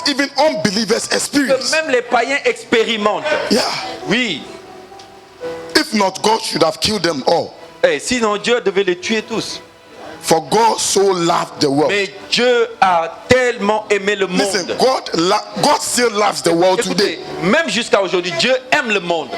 even unbelievers experience. Que même les païens expérimentent. Yeah. Oui. If not, God should have killed them all. Sinon Dieu devait les tuer tous. For God so loved the world. Mais Dieu a tellement aimé le monde. Listen, God still loves the world today. Même jusqu'à aujourd'hui, Dieu aime le monde.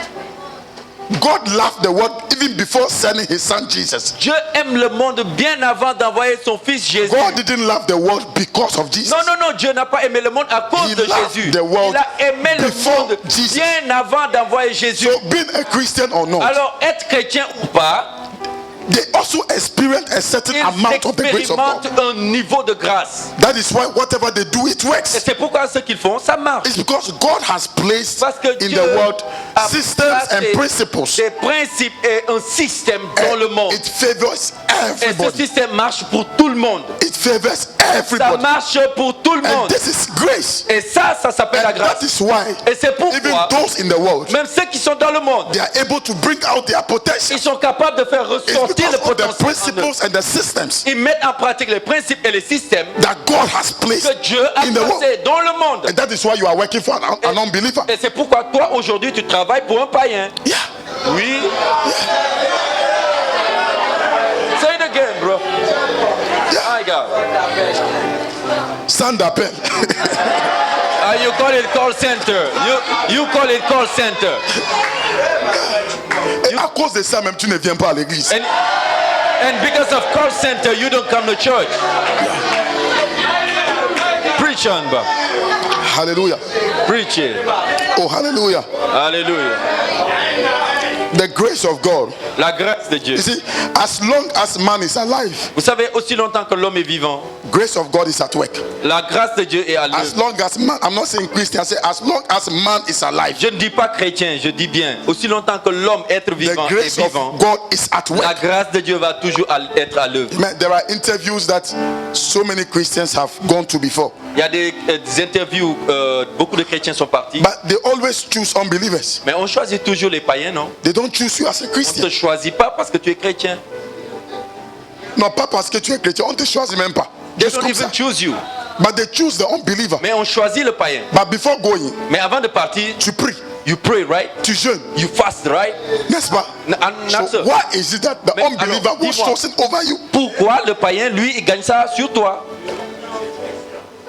God loved the world even before sending his son Jesus. Dieu aime le monde bien avant d'envoyer son fils Jésus. God didn't love the world because of Jesus. Non, Dieu n'a pas aimé le monde à cause de Jésus. Il a aimé le monde bien avant d'envoyer Jésus. So being a Christian or not, alors être chrétien ou pas, they also experience a certain amount of the grace of God. un niveau de grâce. That is why whatever they do, it works. Et c'est pourquoi ce qu'ils font, ça marche. It's because God has placed in Dieu the world systems and principles. Des principes et un système dans le monde. It favors everybody. Et ce système marche pour tout le monde. It favors everybody. Ça marche pour tout le monde. And this is grace. Et ça s'appelle la grâce. That is why et c'est pourquoi even those in the world, même ceux qui sont dans le monde, they are able to bring out their potential. Ils sont capables de faire ressortir le potentiel. The principles and the systems ils mettent en pratique les principes et les systèmes that God has placed que Dieu a placé dans le monde. And that is why you are working for an unbeliever. Et c'est pourquoi toi aujourd'hui tu travailles pour un païen. Yeah. Oui. Yeah. Say it again, bro. Yeah. My God. Stand d'appel. You call it call center. You call it call center. Et à cause de ça même tu ne viens pas à l'église. And because of call center, you don't come to church. Preach on, Bob. Hallelujah. Preach it. Oh, hallelujah. Hallelujah. The grace of God. La grâce de Dieu. You see, as long as man is alive, vous savez, aussi longtemps que l'homme est vivant, grace of God is at work. La grâce de Dieu est à l'œuvre. As long as man, I'm not saying Christian, I say as long as man is alive. Je ne dis pas chrétien, je dis bien. Aussi longtemps que l'homme, être vivant, the grace est vivant, of God is at work. La grâce de Dieu va toujours être à l'œuvre. There are interviews that so many Christians have gone to before. Il y a des interviews, beaucoup de chrétiens sont partis. But they always choose unbelievers. Mais on choisit toujours les païens, non? They don't choose you as a Christian. On ne te choisit pas parce que tu es chrétien. Non, pas parce que tu es chrétien, on ne te choisit même pas. They don't even choose you. But they choose the unbeliever. Mais on choisit le païen. But before going, mais avant de partir, tu pries. You pray, right? Tu jeûnes. You fast, right? N'est-ce pas? So why is it that the unbeliever was chosen over you? Pourquoi le païen, lui, il gagne ça sur toi?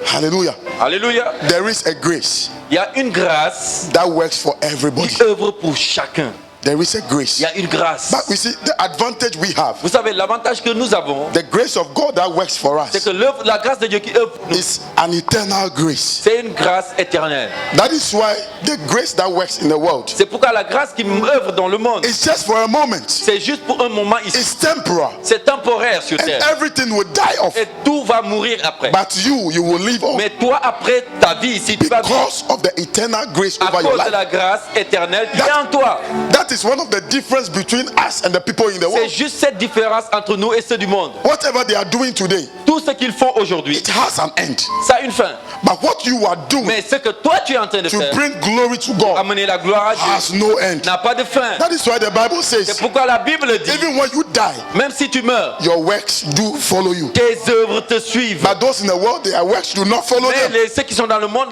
Hallelujah. Hallelujah. There is a grace. Il y a une grâce that works for everybody. Qui œuvre pour chacun. There is a grace. Il y a une grâce. But we see the advantage we have. Vous savez l'avantage que nous avons. The grace of God that works for us. C'est que la grâce de Dieu qui œuvre pour nous. Is an eternal grace. C'est une grâce éternelle. That is why the grace that works in the world. C'est pourquoi la grâce qui œuvre dans le monde. It's just for a moment. C'est juste pour un moment ici. It's temporal. C'est temporaire sur terre. And everything will die off. Et tout va mourir après. But you will live on. Mais toi après ta vie ici tu vas vivre. Because of the eternal grace over your life. À cause de la grâce éternelle qui est en toi. That is one of the difference between us and the people in the world. C'est juste cette différence entre nous et ceux du monde. Whatever they are doing today, tout ce qu'ils font aujourd'hui, it has an end. Ça a une fin. But what you are doing, mais ce que toi tu es en train de faire, to bring glory to God, amener la gloire à Dieu, has no end. N'a pas de fin. That is why the Bible says. C'est pourquoi la Bible dit. Even when you die, même si tu meurs, your works do follow you. Tes œuvres te suivent. But those in the world, their works do not follow them. Ceux qui sont dans le monde,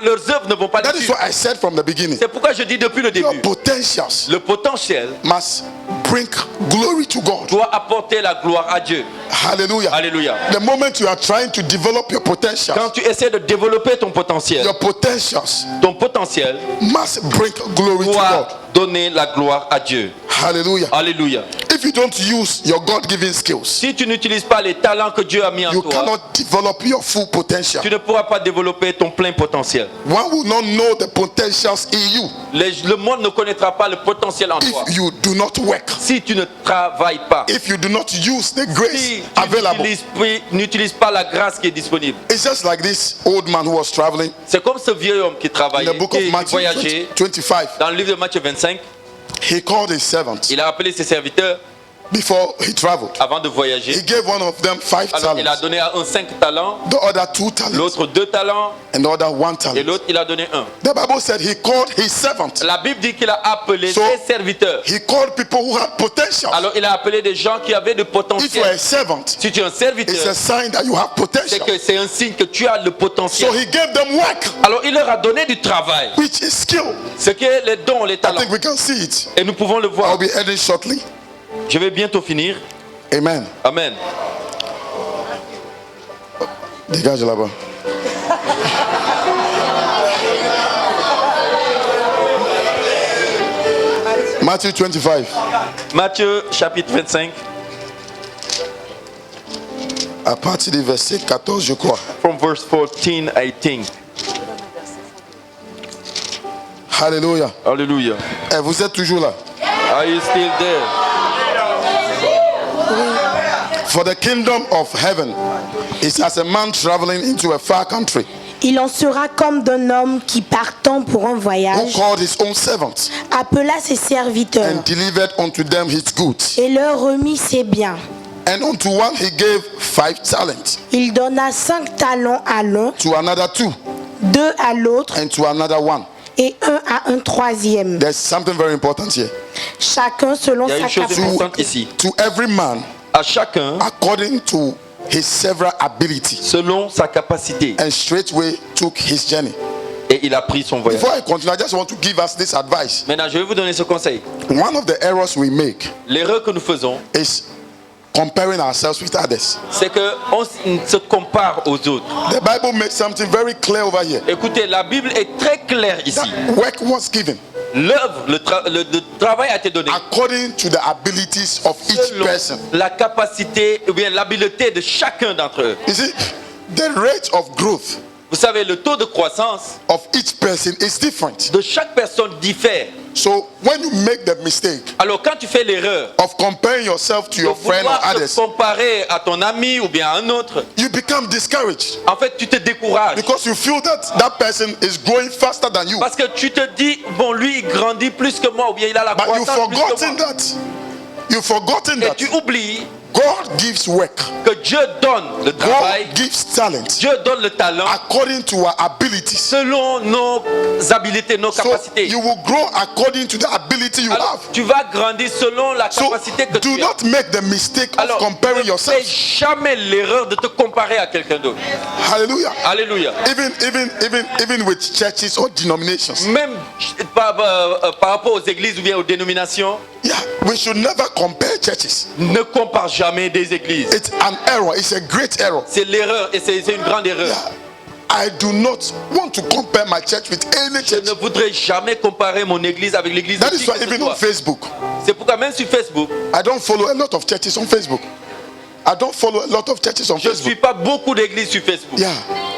leurs œuvres ne vont pas. That is what I said from the beginning. C'est pourquoi je dis depuis le début. Your potentials. Le potentiel must bring glory to God. Doit apporter la gloire à Dieu. Hallelujah. Alléluia. The moment you are trying to develop your potential, quand tu essaies de développer ton potentiel, ton potentiel must bring glory to God. Donner la gloire à Dieu. Hallelujah. Alléluia. If you don't use your God-given skills, si tu n'utilises pas les talents que Dieu a mis en toi, you cannot develop your full potential. Tu ne pourras pas développer ton plein potentiel. One will not know the potentials in you. Le monde ne connaîtra pas le potentiel en toi. If you do not work. Si tu ne travailles pas. If you do not use the grace available. Si tu n'utilises pas la grâce qui est disponible. It's just like this old man who was traveling. C'est comme ce vieux homme qui travaillait, qui voyageait. 25. Dans le livre de Matthieu 25. He called his servants. Il a appelé ses serviteurs. before he traveled. Avant de voyager. He gave one of them 5 Alors il a talents. donné à un 5 talents, The other 2 talents. l'autre 2 talents And the other 1 et talent. l'autre il a donné 1. The Bible said he called his servant. La Bible dit qu'il a appelé So, ses serviteurs. He called people who had potential. Alors il a appelé des gens qui avaient de If you are potentiel. a servant, Si tu es un it's serviteur, a sign that you have c'est potential. que c'est un signe que tu as le So potentiel. he gave them work, Alors il leur a donné du travail, which is skill. ce qui est les dons, les I talents. think we can see it. Et nous pouvons le I'll voir. be ending shortly. Je vais bientôt finir. Amen. Amen. Dégage là-bas. Matthew 25. Matthieu chapitre 25, À partir du verset 14, je crois. from verse 14, I think. Hallelujah. Hallelujah. Et vous êtes toujours là. Are you still there? For the kingdom of heaven is as a man traveling into a far country, Il en sera comme d'un homme qui partant pour un who voyage called his own servants appela ses serviteurs and delivered unto them his goods. et leur remit ses biens. And unto one he gave 5 talents, Il donna 5 talents à l'un, to another 2, 2 à l'autre and to another 1. et 1 à un troisième. There's something very important here. Chacun selon Il y a sa une chose capacité. importante ici. To every man À chacun, according to his several ability, selon sa capacité. and straightway took his journey. Et il a pris son voyage. Before I continue, I just want to give us this advice. Maintenant, je vais vous donner ce conseil. One of the errors we make L'erreur que nous faisons, is comparing ourselves with others. c'est qu'on se compare aux autres. The Bible makes something very clear over here. Écoutez, la Bible est très claire ici. That work was given L'œuvre, le travail a été donné according to the abilities of each selon person. la capacité ou bien l'habileté de chacun d'entre eux. You see, the rate of growth Vous savez, le taux de croissance of each person is different. de chaque personne diffère. So when you make the mistake Alors quand tu fais l'erreur of comparing yourself to de your friend or vouloir te others, comparer à ton ami ou bien à un autre, you become discouraged en fait tu te décourages. because you feel that that person is growing faster than you. Parce que tu te dis, bon lui il grandit plus que moi ou bien il a la But you've croissance plus que forgotten moi. that. You've forgotten Et that tu oublies God gives work. que Dieu donne le travail, God gives talent Dieu donne le talent according to our abilities. selon nos habiletés, nos So capacités. you will grow according to the ability you Alors, have. tu vas grandir selon la So capacité que do tu as. not make the mistake of Alors, comparing ne fais yourself. jamais l'erreur de te comparer à quelqu'un d'autre. Hallelujah. Alléluia. Even with churches or denominations. Même par rapport aux églises ou bien aux dénominations, Yeah, we should never compare churches. ne compare jamais des églises. It's an error. It's a great error. C'est l'erreur et c'est une grande erreur. Yeah. I do not want to compare my church with any Je church. ne voudrais jamais comparer mon église avec l'église de That qui is que why ce even on soit. Facebook, C'est pourquoi même sur Facebook, I don't follow a lot of churches on Facebook. I don't follow a lot of churches on je ne Facebook. suis pas beaucoup d'églises sur Facebook. Yeah,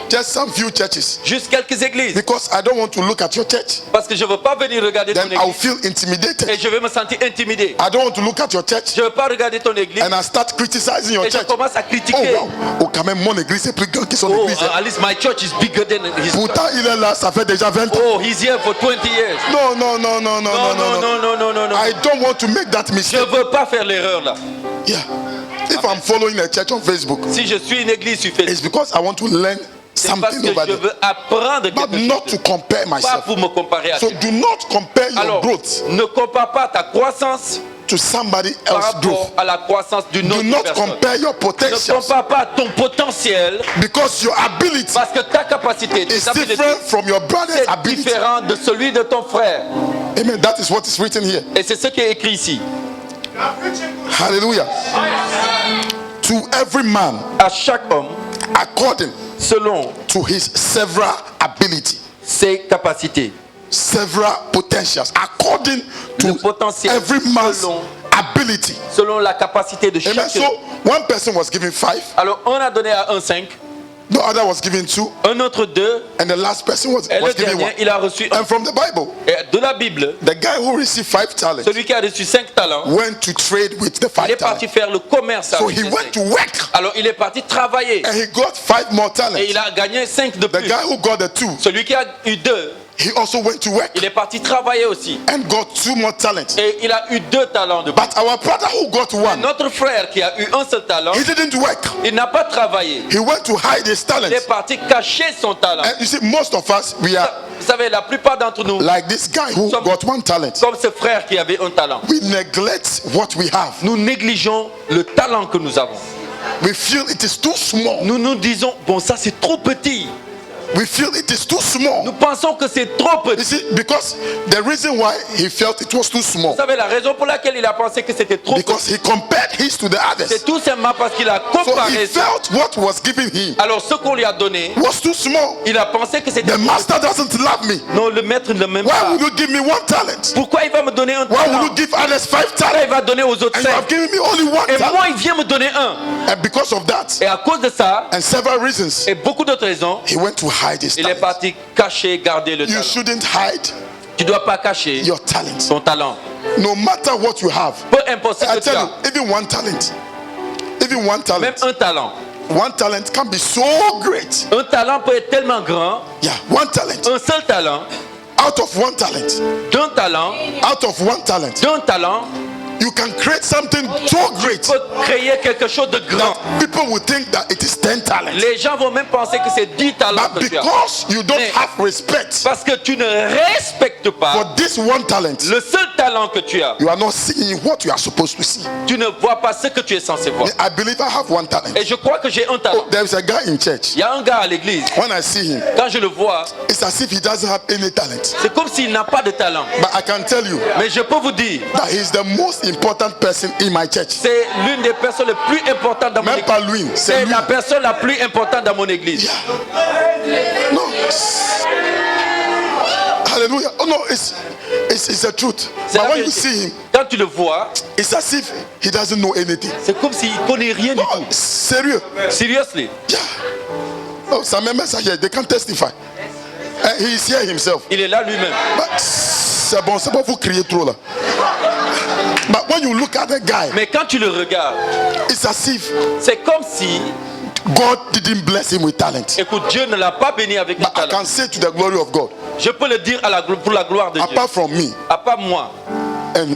just some few churches. Juste quelques églises. Because I don't want to look at your church. Parce que je ne veux pas venir regarder ton Then I'll église feel intimidated. et je vais me sentir intimidé. I don't want to look at your church Je ne veux pas regarder ton église and I start criticizing your et je church. commence à Oh critiquer. wow, oh quand même mon église est plus grande que son Oh, église. at least my church is bigger than his church. Pourtant il est là, ça fait déjà 20 ans. Oh, he's here for 20 years. No. Non, non, non. I don't want to make that Je mistake. ne veux pas faire l'erreur là. Yeah. If I'm following a church on Facebook, Si je suis une église sur Facebook, it's because I want to learn c'est parce something que over je there. veux apprendre But quelque not chose. to compare Pas myself. pour me comparer à So quelqu'un. do not compare your Alors, growth ne compare pas ta croissance to somebody par else's rapport growth. à la croissance d'une Do autre not personne. compare your Ne potential compare pas ton potentiel because your ability parce que ta capacité, tes is habiletés, different from your brother's c'est ability. différent de celui de ton frère. Amen. That is what is written here. Et c'est ce qui est écrit ici. Hallelujah. To every man À chaque homme, according selon to his several ability, ses capacités, several potentials, according le to potentiel, every man's selon, ability. selon la capacité de Amen. chacun. So one person was given 5, Alors, on a donné à un 5, the other was given 2, un autre 2, and the last person was et le given 1. dernier, il a reçu un. And from the Bible, Et de la Bible, the guy who received 5 talents celui qui a reçu 5 talents, went to trade with the il 5 est parti talents. faire le commerce So avec he les went 5. to work Alors, il est parti travailler. and he got 5 more talents. Et il a gagné 5 de The plus. guy who got the 2 Celui qui a eu 2 he also went to work Il est parti travailler aussi. and got 2 more talents. Et il a eu 2 talents de plus. But our brother who got one, Notre frère qui a eu un seul talent, he didn't work. il n'a pas travaillé. He went to hide his talent. Il est parti cacher son talent. And you see, most of us, we are Vous savez, la plupart d'entre nous, like this guy who got 1 talent. comme ce frère qui avait un talent, We neglect what we have. nous négligeons le talent que nous avons. We feel it is too small. Nous nous disons, bon, ça c'est trop petit. We feel it is too small. Nous pensons que c'est trop You petit. see, because the reason why he felt it was too small, Vous savez, la raison pour laquelle il a pensé que c'était trop because petit, he compared his to the others. c'est tout simplement parce qu'il a So he comparé. felt what was given him Alors ce qu'on lui a donné, was too small. il a pensé que c'était The trop master doesn't love me. petit. Non, le maître ne l'aime Why pas. would you give me 1 talent? Pourquoi il va me donner un Why talent? would you give others 5 Pourquoi talents? il va donner aux autres And you 5? have given me only 1 Et talent. moi, il vient me donner un. And because of that, Et à cause de ça, and several reasons, et beaucoup d'autres raisons, he went to hide his il est talent. parti cacher, garder le You talent. shouldn't hide Tu ne dois pas cacher your talent. ton talent. No matter what you have. Peu importe ce I que tu tell as, you, even 1 talent, even 1 même talent, un talent. 1 talent can be so great. Un talent peut être tellement grand, Yeah, 1 talent. un seul talent, Out of 1 talent, d'un talent, out of 1 talent, d'un talent, you can create something so great peut créer quelque chose de grand. that people will think that it is 10 talents. Les gens vont même penser que c'est 10 talents But que tu as. because you don't Mais- have respect Parce que tu ne respectes pas for this 1 talent, le seul talent que tu as. you are not seeing what you are supposed to see. Tu ne vois pas ce que tu es censé voir. I believe I have 1 talent. Et je crois que j'ai un talent. There is a guy in church. Il y a un gars à l'église, When I see him, quand je le vois, it's as if he doesn't have any talent. c'est comme s'il n'a pas de talent. But I can tell you Mais je peux vous dire, that he's the most important person in my church. c'est l'une des personnes les plus importantes dans mon Même église. pas lui, c'est C'est lui. la personne la plus importante dans mon église. No. Hallelujah. Oh no, it's the truth. C'est But la when you vérité. see him, Quand tu le vois, it's as if he doesn't know anything. c'est comme s'il ne connaît rien du No, tout. serious. Seriously. Yeah. Oh, some members are here. They can testify. And he is here himself. Il est là lui-même. But c'est bon, vous criez trop là. But when you look at the guy, Mais quand tu le regardes, it's as if c'est comme si, God didn't bless him with talent. écoute, Dieu ne l'a pas béni avec un But I talent. can say to the glory of God, Je peux le dire pour la gloire de Dieu. apart from me À part moi, and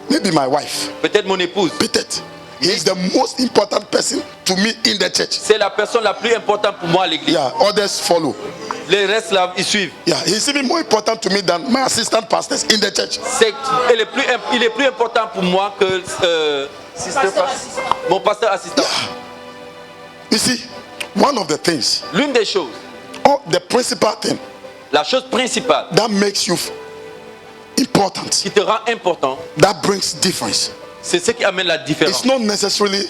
maybe my wife, peut-être mon épouse. peut-être, he is the most important person to me in the church. C'est la personne la plus importante pour moi à l'église. Yeah, others follow. Les restes là, ils suivent. Yeah, he's even more important to me than my assistant pastors in the church. Il est plus important pour moi que mon pasteur assistant. You see, one of the things, L'une des choses, or the principal thing la chose principale that makes you important, qui te rend important, that brings difference, c'est ce qui amène la différence. it's not necessarily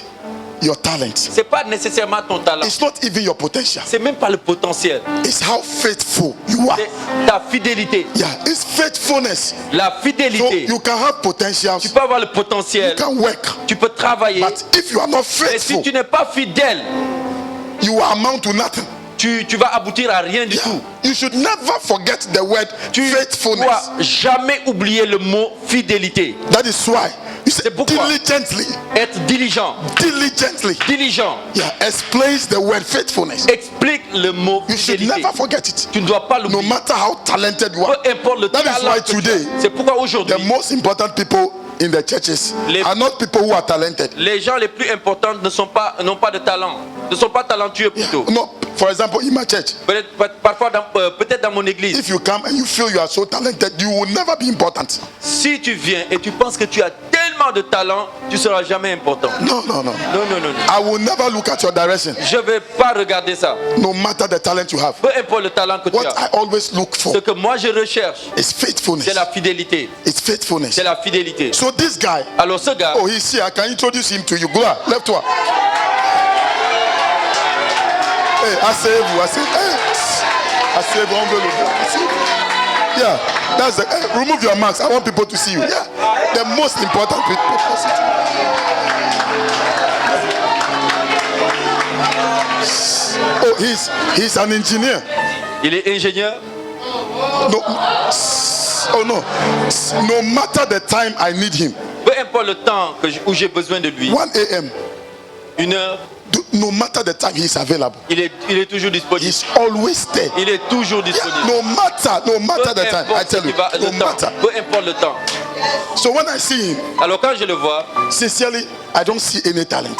your talent. C'est pas nécessairement ton talent. It's not even your potential. C'est même pas le potentiel. It's how faithful you are. C'est ta fidélité. Yeah, it's faithfulness. La So fidélité. you can have potentials, Tu peux avoir le you potentiel. can work, Tu peux travailler. but if you are not Mais si faithful, tu n'es pas fidèle, you amount to nothing. tu vas aboutir à rien du Yeah. tout. You should never forget the word Tu ne faithfulness. dois jamais oublier le mot fidélité. That is why you say C'est pourquoi. diligently, Être diligent. diligently. Diligent. Yeah, explains the word faithfulness. Explique le mot You should fidélité. never forget it. Tu ne dois pas No l'oublier. matter how talented you are. Peu importe le That is talent why que tu as. today, C'est pourquoi the aujourd'hui, most important people in the churches Les- are not people who are talented. les gens les plus importants n'ont pas de talent. Ne sont pas talentueux plutôt. No, for example, in my church, Parfois, peut-être dans mon église, if you come and you feel you are so talented, you will never be important. si tu viens et tu penses que tu as tellement de talent, tu ne seras jamais important. No, no, no. Non, non, non. I will never look at your direction, Je ne vais pas regarder ça. no matter the talent you have. Peu importe le talent que tu What as. I always look for Ce que moi je recherche, is faithfulness. c'est la fidélité. It's faithfulness. C'est la fidélité. So this guy, Alors ce gars, oh, he's here. I can introduce him to you. Go on, left one. Hey, asseyez-vous. Hey, asseyez-vous, enveloppe. Yeah, that's the. Hey, remove your mask. I want people to see you. Yeah, the most important people. Oh, he's an engineer. il est ingénieur. No, oh no. No matter the time I need him. Peu importe le temps où j'ai besoin de lui. 1 a.m. 1 heure. No matter the time he is available. Il est toujours disponible. He's always there. Il est toujours disponible. Yeah, no matter the time. I tell you, no matter. Peu importe le temps. So when I see him, alors quand je le vois, sincerely, I don't see any talent.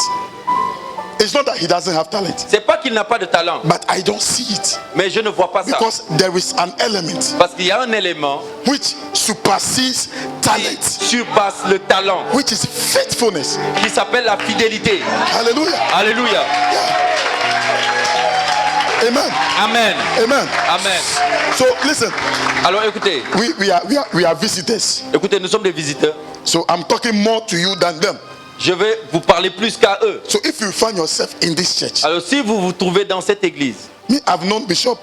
It's not that he doesn't have talent. C'est pas qu'il n'a pas de talent. But I don't see it. Mais je ne vois pas ça. Because there is an element. Parce qu'il y a un élément which supersedes talent. Qui surpasse le talent. Which is faithfulness. Qui s'appelle la fidélité. Hallelujah. Alléluia. Yeah. Amen. Amen. Amen. Amen. So listen. Alors écoutez. We are visitors. Écoutez, nous sommes des visiteurs. So I'm talking more to you than them. Je vais vous parler plus qu'à eux. So if you find yourself in this church. Alors si vous vous trouvez dans cette église. Me, I've known Bishop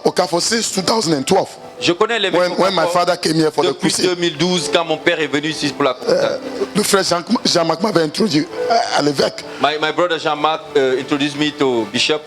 Okafor since 2012. Je connais les when my father came here for the depuis crusade. 2012 quand mon père est venu ici pour la crusade. Le frère Jean-Marc m'avait introduit à l'évêque. My brother Jean-Marc introduced me to Bishop.